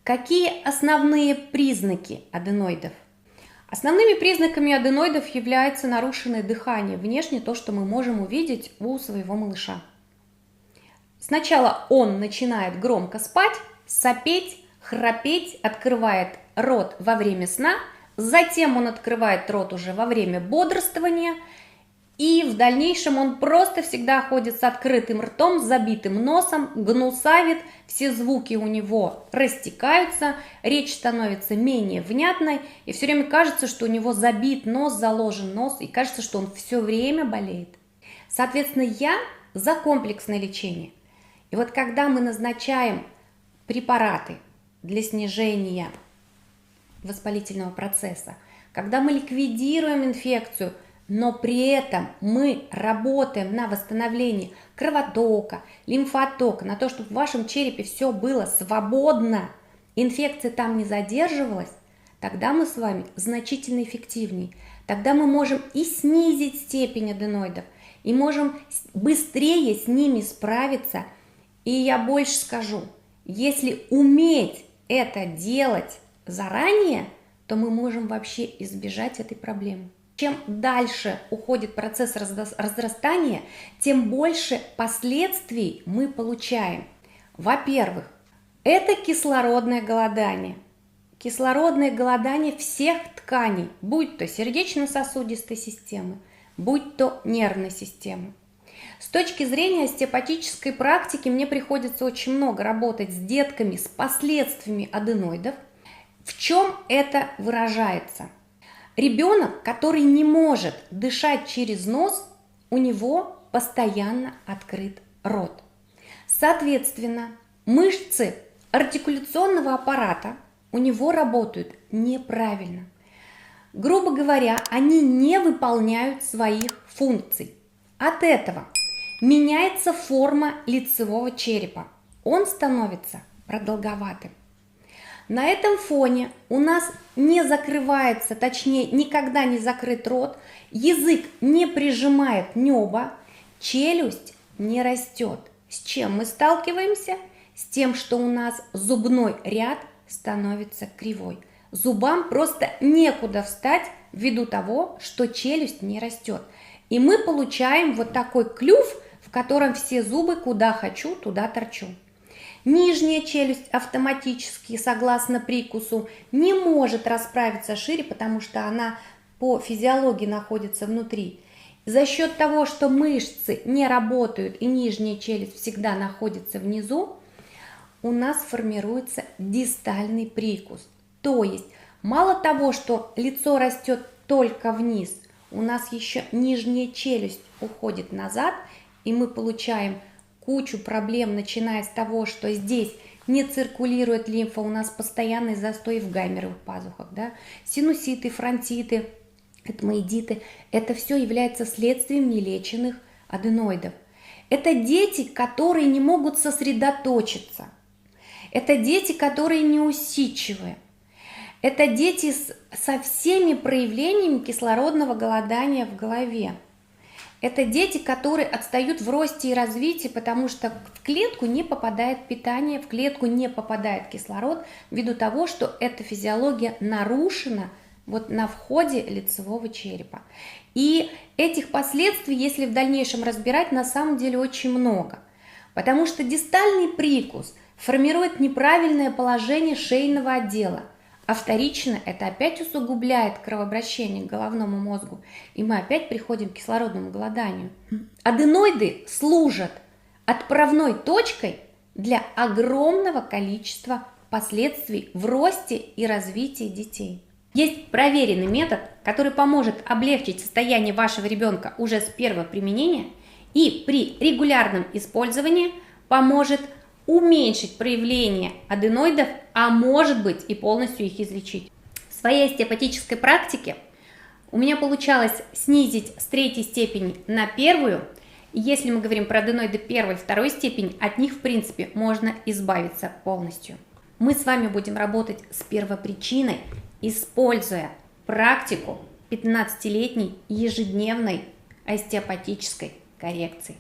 Какие основные признаки аденоидов? Основными признаками аденоидов является нарушенное дыхание, внешне то, что мы можем увидеть у своего малыша. Сначала он начинает громко спать, сопеть, храпеть, открывает рот во время сна, затем он открывает рот уже во время бодрствования, и в дальнейшем он просто всегда ходит с открытым ртом, с забитым носом, гнусавит, все звуки у него растекаются, речь становится менее внятной, и все время кажется, что у него забит нос, заложен нос, и кажется, что он все время болеет. Соответственно, я за комплексное лечение. И вот когда мы назначаем препараты для снижения воспалительного процесса, когда мы ликвидируем инфекцию, но при этом мы работаем на восстановление кровотока, лимфотока, на то, чтобы в вашем черепе все было свободно, инфекция там не задерживалась, тогда мы с вами значительно эффективнее. Тогда мы можем и снизить степень аденоидов, и можем быстрее с ними справиться. И я больше скажу, если уметь это делать заранее, то мы можем вообще избежать этой проблемы. Чем дальше уходит процесс разрастания, тем больше последствий мы получаем. Во-первых, это кислородное голодание. Кислородное голодание всех тканей, будь то сердечно-сосудистой системы, будь то нервной системы. С точки зрения остеопатической практики мне приходится очень много работать с детками с последствиями аденоидов. В чем это выражается? Ребенок, который не может дышать через нос, у него постоянно открыт рот. Соответственно, мышцы артикуляционного аппарата у него работают неправильно. Грубо говоря, они не выполняют своих функций. От этого меняется форма лицевого черепа. Он становится продолговатым. На этом фоне у нас не закрывается, точнее, никогда не закрыт рот, язык не прижимает небо, челюсть не растет. С чем мы сталкиваемся? С тем, что у нас зубной ряд становится кривой. Зубам просто некуда встать ввиду того, что челюсть не растет. И мы получаем вот такой клюв, в котором все зубы куда хочу, туда торчу. Нижняя челюсть автоматически, согласно прикусу, не может расправиться шире, потому что она по физиологии находится внутри. За счет того, что мышцы не работают и нижняя челюсть всегда находится внизу, у нас формируется дистальный прикус. То есть мало того, что лицо растет только вниз, у нас еще нижняя челюсть уходит назад, и мы получаем кучу проблем, начиная с того, что здесь не циркулирует лимфа, у нас постоянный застой в гайморовых пазухах, да? Синуситы, фронтиты, этмоидиты, это все является следствием нелеченных аденоидов. Это дети, которые не могут сосредоточиться, это дети, которые неусидчивые, это дети со всеми проявлениями кислородного голодания в голове. Это дети, которые отстают в росте и развитии, потому что в клетку не попадает питание, в клетку не попадает кислород, ввиду того, что эта физиология нарушена вот на входе лицевого черепа. И этих последствий, если в дальнейшем разбирать, на самом деле очень много. Потому что дистальный прикус формирует неправильное положение шейного отдела. А вторично это опять усугубляет кровообращение к головному мозгу, и мы опять приходим к кислородному голоданию. Аденоиды служат отправной точкой для огромного количества последствий в росте и развитии детей. Есть проверенный метод, который поможет облегчить состояние вашего ребенка уже с первого применения и при регулярном использовании поможет уменьшить проявление аденоидов, а может быть и полностью их излечить. В своей остеопатической практике у меня получалось снизить с 3-й степени на 1-ю. Если мы говорим про аденоиды 1-й и 2-й степени, от них в принципе можно избавиться полностью. Мы с вами будем работать с первопричиной, используя практику 15-летней ежедневной остеопатической коррекции.